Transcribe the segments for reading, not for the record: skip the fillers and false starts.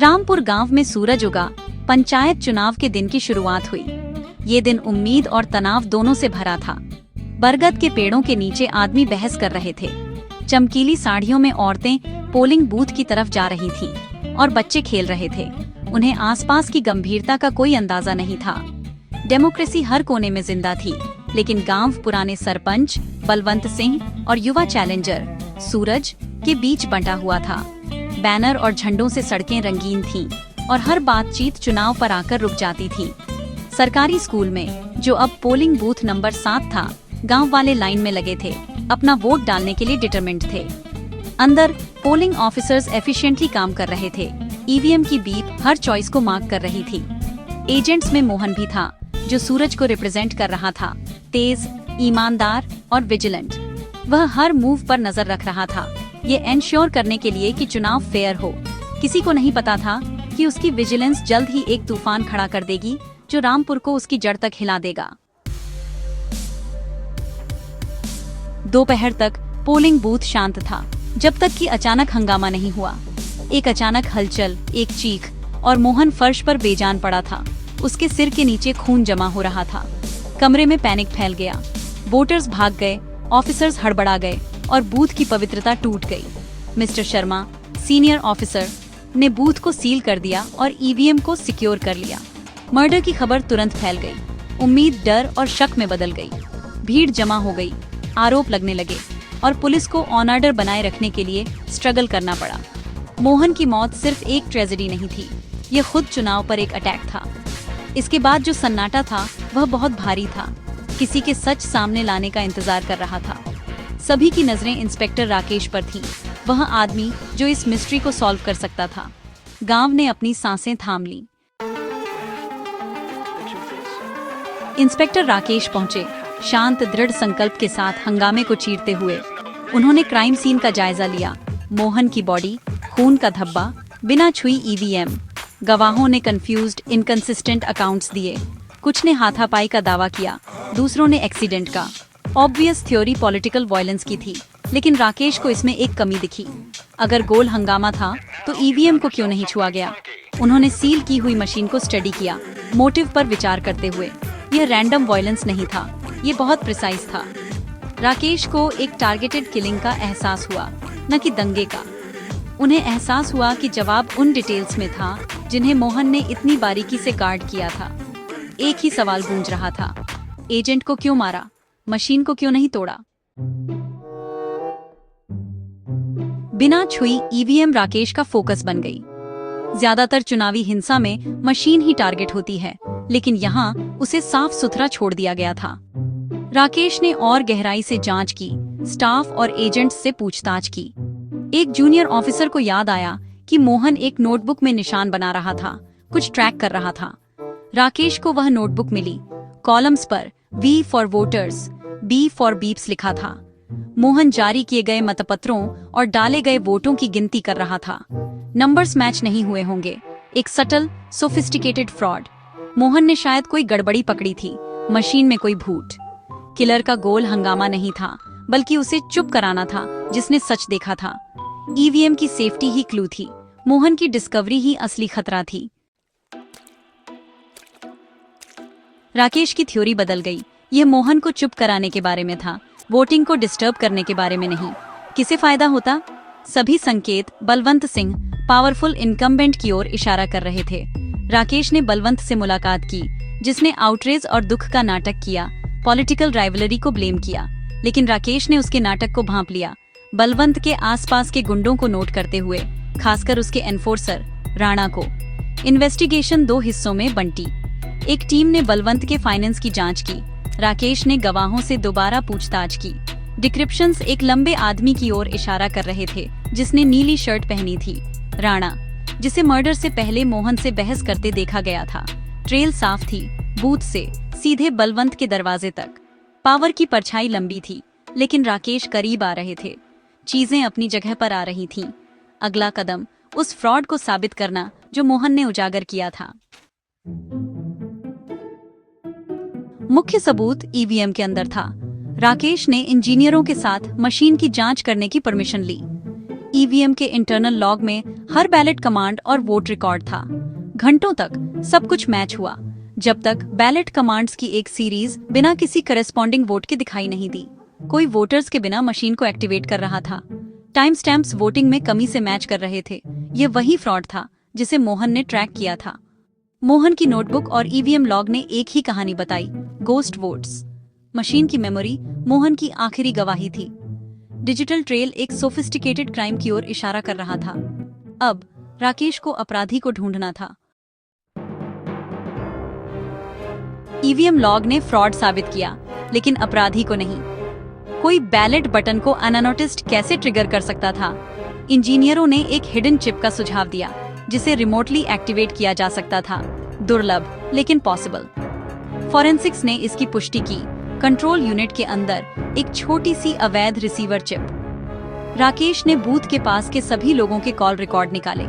रामपुर गांव में सूरज उगा, पंचायत चुनाव के दिन की शुरुआत हुई। ये दिन उम्मीद और तनाव दोनों से भरा था। बरगद के पेड़ों के नीचे आदमी बहस कर रहे थे। चमकीली साड़ियों में औरतें पोलिंग बूथ की तरफ जा रही थीं और बच्चे खेल रहे थे। उन्हें आसपास की गंभीरता का कोई अंदाजा नहीं था। डेमोक्रेसी हर कोने में जिंदा थी, लेकिन गांव पुराने सरपंच बलवंत सिंह और युवा चैलेंजर सूरज के बीच बंटा हुआ था। बैनर और झंडों से सड़कें रंगीन थीं और हर बातचीत चुनाव पर आकर रुक जाती थी। सरकारी स्कूल में, जो अब पोलिंग बूथ नंबर 7 था, गांव वाले लाइन में लगे थे, अपना वोट डालने के लिए डिटरमिन्ड थे। अंदर पोलिंग ऑफिसर्स एफिशिएंटली काम कर रहे थे। ईवीएम की बीप हर चॉइस को मार्क कर रही थी। एजेंट्स में मोहन भी था, जो सूरज को रिप्रेजेंट कर रहा था। तेज, ईमानदार और विजिलेंट। वह हर मूव पर नजर रख रहा था, ये एंश्योर करने के लिए कि चुनाव फेयर हो। किसी को नहीं पता था कि उसकी विजिलेंस जल्द ही एक तूफान खड़ा कर देगी, जो रामपुर को उसकी जड़ तक हिला देगा। दोपहर तक पोलिंग बूथ शांत था, जब तक कि अचानक हंगामा नहीं हुआ। एक अचानक हलचल, एक चीख, और मोहन फर्श पर बेजान पड़ा था। उसके सिर के नीचे खून जमा हो रहा था। कमरे में पैनिक फैल गया। वोटर्स भाग गए, ऑफिसर्स हड़बड़ा गए और बूथ की पवित्रता टूट गई। मिस्टर शर्मा, सीनियर ऑफिसर, ने बूथ को सील कर दिया और ईवीएम को सिक्योर कर लिया। मर्डर की खबर तुरंत फैल गई। उम्मीद डर और शक में बदल गई। भीड़ जमा हो गई, आरोप लगने लगे और पुलिस को ऑन ऑर्डर बनाए रखने के लिए स्ट्रगल करना पड़ा। मोहन की मौत सिर्फ एक ट्रेजेडी नहीं थी, ये खुद चुनाव पर एक अटैक था। इसके बाद जो सन्नाटा था वह बहुत भारी था। किसी के सच सामने लाने का इंतजार कर रहा था। सभी की नजरें इंस्पेक्टर राकेश पर थीं, वह आदमी जो इस मिस्ट्री को सॉल्व कर सकता था। गांव ने अपनी सांसें थाम ली। इंस्पेक्टर राकेश पहुंचे, शांत दृढ़ संकल्प के साथ हंगामे को चीरते हुए। उन्होंने क्राइम सीन का जायजा लिया। मोहन की बॉडी, खून का धब्बा, बिना छुई ईवीएम। गवाहों ने कंफ्यूज्ड, इनकंसिस्टेंट अकाउंट्स दिए। कुछ ने हाथापाई का दावा किया, दूसरों ने एक्सीडेंट का। ऑब्वियस थ्योरी पॉलिटिकल वायलेंस की थी, लेकिन राकेश को इसमें एक कमी दिखी। अगर गोल हंगामा था तो ईवीएम को क्यों नहीं छुआ गया? उन्होंने सील की हुई मशीन को स्टडी किया, मोटिव पर विचार करते हुए। यह रैंडम वायलेंस नहीं था, ये बहुत प्रिसाइज था। राकेश को एक टारगेटेड किलिंग का एहसास हुआ, न कि दंगे का। उन्हें एहसास हुआ कि जवाब उन डिटेल्स में था जिन्हें मोहन ने इतनी बारीकी से गार्ड किया था। एक ही सवाल गूंज रहा था, एजेंट को क्यों मारा, मशीन को क्यों नहीं तोड़ा? बिना छुई ईवीएम राकेश का फोकस बन गई। ज्यादातर चुनावी हिंसा में मशीन ही टारगेट होती है, लेकिन यहाँ उसे साफ सुथरा छोड़ दिया गया था। राकेश ने और गहराई से जांच की, स्टाफ और एजेंट्स से पूछताछ की। एक जूनियर ऑफिसर को याद आया कि मोहन एक नोटबुक में निशान बना रहा था, कुछ ट्रैक कर रहा था। राकेश को वह नोटबुक मिली। कॉलम्स पर V for voters, B for beeps लिखा था। मोहन जारी किए गए मतपत्रों और डाले गए वोटों की गिनती कर रहा था। नंबर्स मैच नहीं हुए होंगे। एक सटल, सोफिस्टिकेटेड फ्रॉड। मोहन ने शायद कोई गड़बड़ी पकड़ी थी, मशीन में कोई भूत। किलर का गोल हंगामा नहीं था, बल्कि उसे चुप कराना था जिसने सच देखा था। ईवीएम की सेफ्टी ही क्लू थी, मोहन की डिस्कवरी ही असली खतरा थी। राकेश की थ्योरी बदल गई। यह मोहन को चुप कराने के बारे में था, वोटिंग को डिस्टर्ब करने के बारे में नहीं। किसे फायदा होता? सभी संकेत बलवंत सिंह, पावरफुल इनकम्बेंट की ओर इशारा कर रहे थे। राकेश ने बलवंत से मुलाकात की, जिसने आउटरेज और दुख का नाटक किया, पॉलिटिकल राइवलरी को ब्लेम किया। लेकिन राकेश ने उसके नाटक को भांप लिया, बलवंत के आसपास के गुंडों को नोट करते हुए, खासकर उसके एनफोर्सर राणा को। इन्वेस्टिगेशन 2 हिस्सों में बंटी। एक टीम ने बलवंत के फाइनेंस की जांच की। राकेश ने गवाहों से दोबारा पूछताछ की। डिक्रिप्शंस एक लंबे आदमी की ओर इशारा कर रहे थे, जिसने नीली शर्ट पहनी थी। राणा, जिसे मर्डर से पहले मोहन से बहस करते देखा गया था। ट्रेल साफ थी, बूथ से सीधे बलवंत के दरवाजे तक। पावर की परछाई लंबी थी, लेकिन राकेश करीब आ रहे थे। चीजें अपनी जगह पर आ रही थीं। अगला कदम उस फ्रॉड को साबित करना जो मोहन ने उजागर किया था। मुख्य सबूत ईवीएम के अंदर था। राकेश ने इंजीनियरों के साथ मशीन की जांच करने की परमिशन ली। ईवीएम के इंटरनल लॉग में हर बैलेट कमांड और वोट रिकॉर्ड था। घंटों तक सब कुछ मैच हुआ, जब तक बैलेट कमांड्स की एक सीरीज बिना किसी करस्पॉन्डिंग वोट के दिखाई नहीं दी। कोई वोटर्स के बिना मशीन को एक्टिवेट कर रहा था। टाइम स्टैम्प्स वोटिंग में कमी से मैच कर रहे थे। ये वही फ्रॉड था जिसे मोहन ने ट्रैक किया था। मोहन की नोटबुक और ईवीएम लॉग ने एक ही कहानी बताई, गोस्ट वोट्स। मशीन की मेमोरी मोहन की आखिरी गवाही थी। डिजिटल ट्रेल एक सोफिस्टिकेटेड क्राइम की ओर इशारा कर रहा था। अब राकेश को अपराधी को ढूंढना था। ईवीएम लॉग ने फ्रॉड साबित किया, लेकिन अपराधी को नहीं। कोई बैलेट बटन को अननोटिस्ड कैसे ट्रिगर कर सकता था? इंजीनियरों ने एक हिडन चिप का सुझाव दिया, जिसे रिमोटली एक्टिवेट किया जा सकता था। दुर्लभ लेकिन पॉसिबल। फॉरेंसिक्स ने इसकी पुष्टि की। कंट्रोल यूनिट के अंदर एक छोटी सी अवैध रिसीवर चिप। राकेश ने बूथ के पास के सभी लोगों के कॉल रिकॉर्ड निकाले।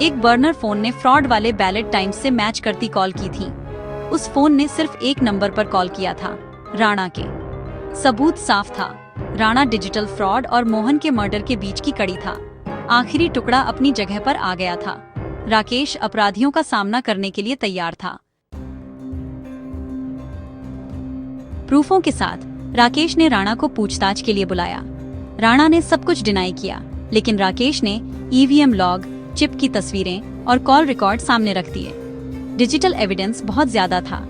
एक बर्नर फोन ने फ्रॉड वाले बैलेट टाइम्स से मैच करती कॉल की थी। उस फोन ने सिर्फ एक नंबर पर कॉल किया था, राणा के। सबूत साफ था, राणा डिजिटल फ्रॉड और मोहन के मर्डर के बीच की कड़ी था। आखिरी टुकड़ा अपनी जगह पर आ गया था। राकेश अपराधियों का सामना करने के लिए तैयार था। प्रूफों के साथ राकेश ने राणा को पूछताछ के लिए बुलाया। राणा ने सब कुछ डिनाई किया, लेकिन राकेश ने ईवीएम लॉग, चिप की तस्वीरें और कॉल रिकॉर्ड सामने रख दिए। डिजिटल एविडेंस बहुत ज्यादा था।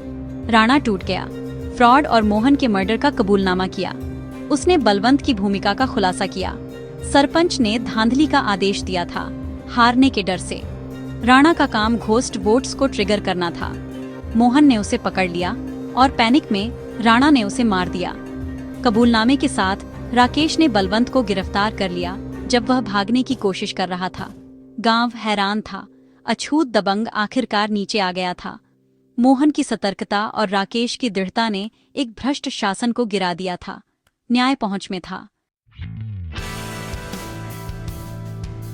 राणा टूट गया। फ्रॉड और मोहन के मर्डर का कबूलनामा किया। उसने बलवंत की भूमिका का खुलासा किया। सरपंच ने धांधली का आदेश दिया था, हारने के डर से। राणा का काम घोस्ट वोट्स को ट्रिगर करना था। मोहन ने उसे पकड़ लिया और पैनिक में राणा ने उसे मार दिया। कबूलनामे के साथ राकेश ने बलवंत को गिरफ्तार कर लिया जब वह भागने की कोशिश कर रहा था। गांव हैरान था। अछूत दबंग आखिरकार नीचे आ गया था। मोहन की सतर्कता और राकेश की दृढ़ता ने एक भ्रष्ट शासन को गिरा दिया था। न्याय पहुंच में था।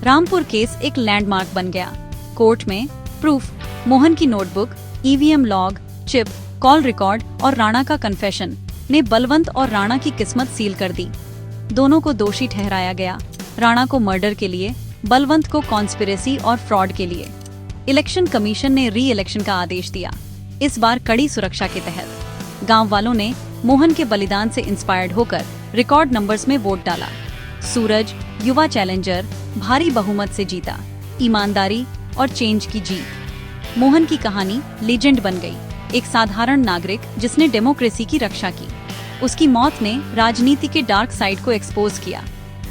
रामपुर केस एक लैंडमार्क बन गया। कोर्ट में प्रूफ, मोहन की notebook, EVM log, chip, call record और राणा का कन्फेशन ने बलवंत और राणा की किस्मत सील कर दी। दोनों को दोषी ठहराया गया, राणा को मर्डर के लिए, बलवंत को कॉन्स्पिरेसी और फ्रॉड के लिए। इलेक्शन कमीशन ने री इलेक्शन का आदेश दिया, इस बार कड़ी सुरक्षा के तहत। गांव वालों ने मोहन के बलिदान से इंस्पायर्ड होकर रिकॉर्ड नंबर्स में वोट डाला। सूरज, युवा चैलेंजर, भारी बहुमत से जीता। ईमानदारी और चेंज की जीत। मोहन की कहानी लेजेंड बन गई, एक साधारण नागरिक जिसने डेमोक्रेसी की रक्षा की। उसकी मौत ने राजनीति के डार्क साइड को एक्सपोज किया,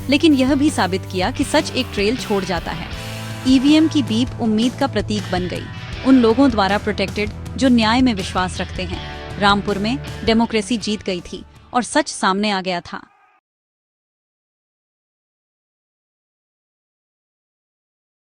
लेकिन यह भी साबित किया कि सच एक ट्रेल छोड़ जाता है। ईवीएम की बीप उम्मीद का प्रतीक बन गई, उन लोगों द्वारा प्रोटेक्टेड जो न्याय में विश्वास रखते हैं। रामपुर में डेमोक्रेसी जीत गई थी और सच सामने आ गया था।